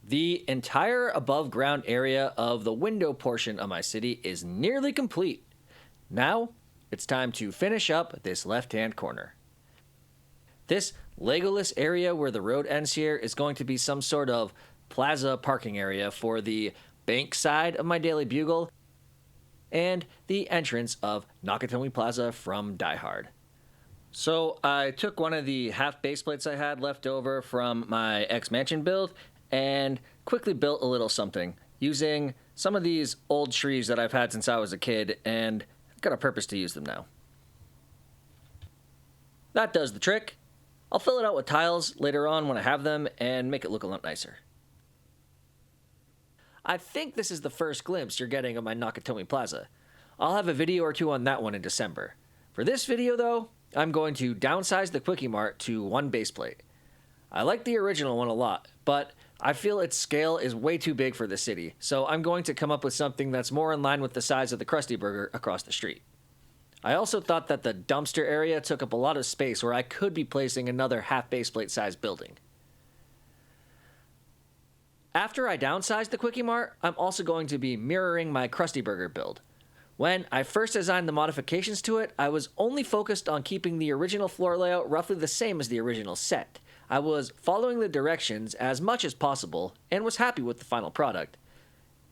The entire above ground area of the window portion of my city is nearly complete. Now, it's time to finish up this left-hand corner. This Legoless area where the road ends here is going to be some sort of plaza parking area for the bank side of my Daily Bugle and the entrance of Nakatomi Plaza from Die Hard. So I took one of the half base plates I had left over from my X-Mansion build and quickly built a little something using some of these old trees that I've had since I was a kid, and I've got a purpose to use them now. That does the trick. I'll fill it out with tiles later on when I have them and make it look a lot nicer. I think this is the first glimpse you're getting of my Nakatomi Plaza. I'll have a video or two on that one in December. For this video though, I'm going to downsize the Quickie Mart to one base plate. I like the original one a lot, but I feel its scale is way too big for the city, so I'm going to come up with something that's more in line with the size of the Krusty Burger across the street. I also thought that the dumpster area took up a lot of space where I could be placing another half base plate sized building. After I downsize the Quickie Mart, I'm also going to be mirroring my Krusty Burger build. When I first designed the modifications to it, I was only focused on keeping the original floor layout roughly the same as the original set. I was following the directions as much as possible and was happy with the final product.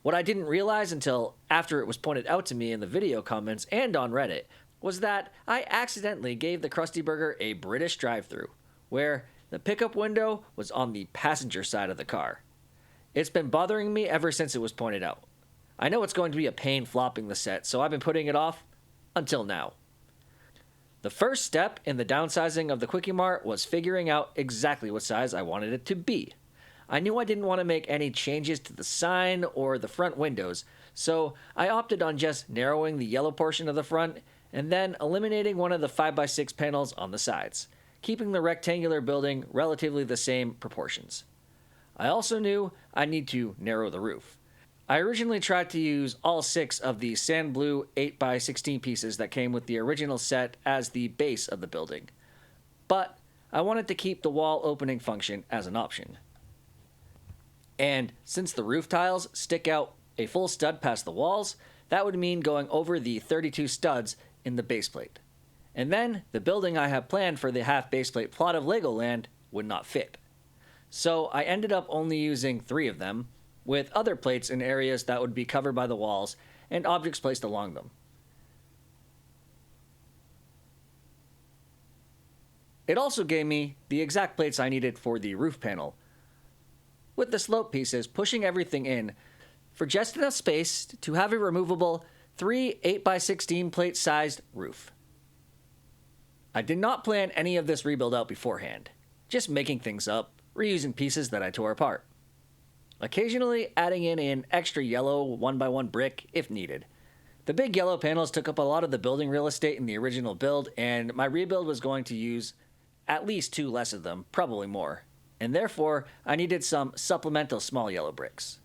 What I didn't realize until after it was pointed out to me in the video comments and on Reddit was that I accidentally gave the Krusty Burger a British drive-thru, where the pickup window was on the passenger side of the car. It's been bothering me ever since it was pointed out. I know it's going to be a pain flopping the set, so I've been putting it off until now. The first step in the downsizing of the Quickie Mart was figuring out exactly what size I wanted it to be. I knew I didn't want to make any changes to the sign or the front windows, so I opted on just narrowing the yellow portion of the front and then eliminating one of the 5x6 panels on the sides, keeping the rectangular building relatively the same proportions. I also knew I need to narrow the roof. I originally tried to use all 6 of the sand blue 8x16 pieces that came with the original set as the base of the building, but I wanted to keep the wall opening function as an option. And since the roof tiles stick out a full stud past the walls, that would mean going over the 32 studs in the base plate. And then the building I have planned for the half base plate plot of Legoland would not fit. So I ended up only using 3 of them, with other plates in areas that would be covered by the walls and objects placed along them. It also gave me the exact plates I needed for the roof panel, with the slope pieces pushing everything in for just enough space to have a removable 3 8x16 plate sized roof. I did not plan any of this rebuild out beforehand, just making things up, reusing pieces that I tore apart. Occasionally adding in an extra yellow 1x1 brick if needed. The big yellow panels took up a lot of the building real estate in the original build, and my rebuild was going to use at least 2 less of them, probably more, and therefore I needed some supplemental small yellow bricks.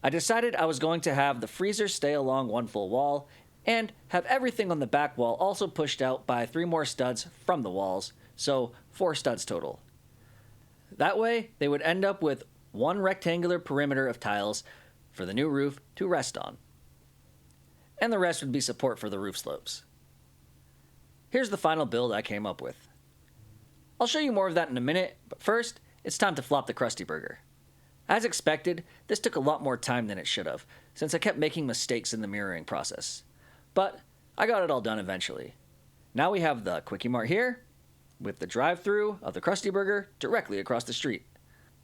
I decided I was going to have the freezer stay along one full wall and have everything on the back wall also pushed out by 3 more studs from the walls, so 4 studs total. That way, they would end up with one rectangular perimeter of tiles for the new roof to rest on. And the rest would be support for the roof slopes. Here's the final build I came up with. I'll show you more of that in a minute, but first, it's time to flop the Krusty Burger. As expected, this took a lot more time than it should have, since I kept making mistakes in the mirroring process. But I got it all done eventually. Now we have the Quickie Mart here, with the drive-thru of the Krusty Burger directly across the street.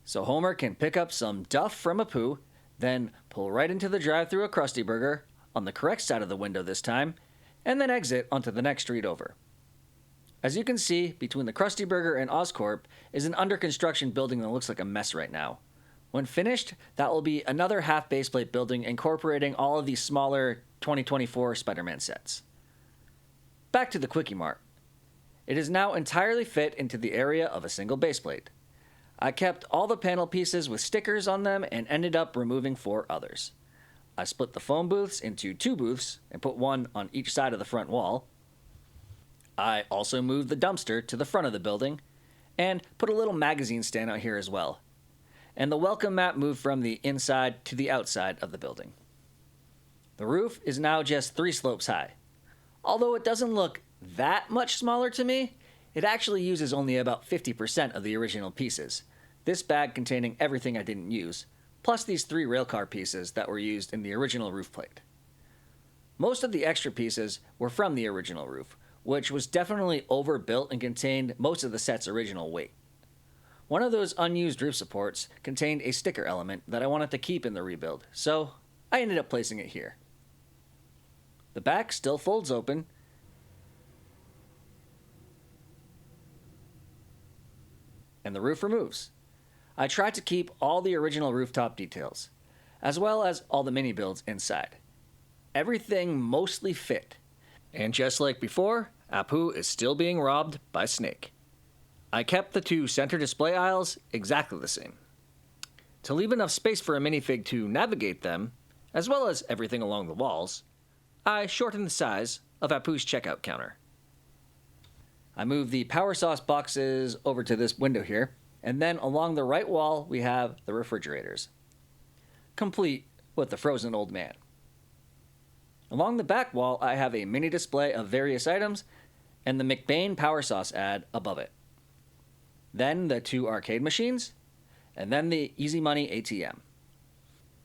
So Homer can pick up some duff from Apu, then pull right into the drive-thru of Krusty Burger, on the correct side of the window this time, and then exit onto the next street over. As you can see, between the Krusty Burger and Oscorp is an under-construction building that looks like a mess right now. When finished, that will be another half baseplate building incorporating all of these smaller 2024 Spider-Man sets. Back to the Quickie Mart. It is now entirely fit into the area of a single baseplate. I kept all the panel pieces with stickers on them and ended up removing 4 others. I split the phone booths into 2 booths and put one on each side of the front wall. I also moved the dumpster to the front of the building and put a little magazine stand out here as well. and the welcome mat moved from the inside to the outside of the building. The roof is now just 3 slopes high. Although it doesn't look that much smaller to me, it actually uses only about 50% of the original pieces, this bag containing everything I didn't use, plus these 3 railcar pieces that were used in the original roof plate. Most of the extra pieces were from the original roof, which was definitely overbuilt and contained most of the set's original weight. One of those unused roof supports contained a sticker element that I wanted to keep in the rebuild, so I ended up placing it here. The back still folds open, and the roof removes. I tried to keep all the original rooftop details, as well as all the mini builds inside. Everything mostly fit, and just like before, Apu is still being robbed by Snake. I kept the 2 center display aisles exactly the same. To leave enough space for a minifig to navigate them, as well as everything along the walls, I shortened the size of Apu's checkout counter. I moved the power sauce boxes over to this window here, and then along the right wall we have the refrigerators, complete with the frozen old man. Along the back wall, I have a mini display of various items and the McBain power sauce ad above it. Then the 2 arcade machines, and then the Easy Money ATM.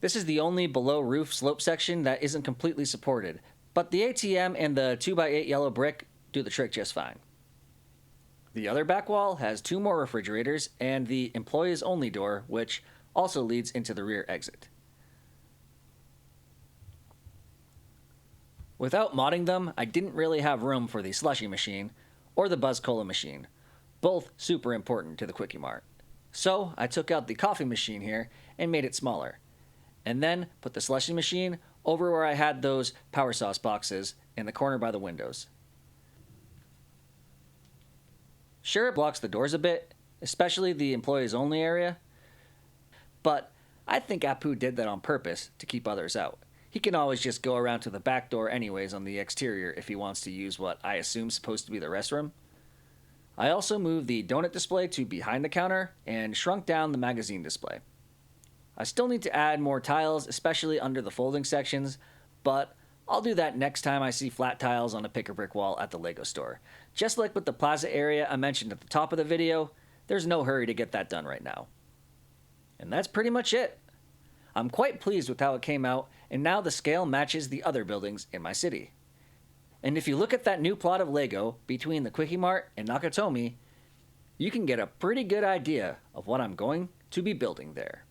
This is the only below roof slope section that isn't completely supported, but the ATM and the 2x8 yellow brick do the trick just fine. The other back wall has 2 more refrigerators and the employees only door, which also leads into the rear exit. Without modding them, I didn't really have room for the slushy machine or the Buzz Cola machine, both super important to the Quickie Mart. So I took out the coffee machine here and made it smaller, and then put the slushy machine over where I had those power sauce boxes in the corner by the windows. Sure, it blocks the doors a bit, especially the employees only area, but I think Apu did that on purpose to keep others out. He can always just go around to the back door anyways on the exterior if he wants to use what I assume is supposed to be the restroom. I also moved the donut display to behind the counter and shrunk down the magazine display. I still need to add more tiles, especially under the folding sections, but I'll do that next time I see flat tiles on a pick-a-brick wall at the Lego store. Just like with the plaza area I mentioned at the top of the video, there's no hurry to get that done right now. And that's pretty much it. I'm quite pleased with how it came out, and now the scale matches the other buildings in my city. And if you look at that new plot of Lego between the Quickie Mart and Nakatomi, you can get a pretty good idea of what I'm going to be building there.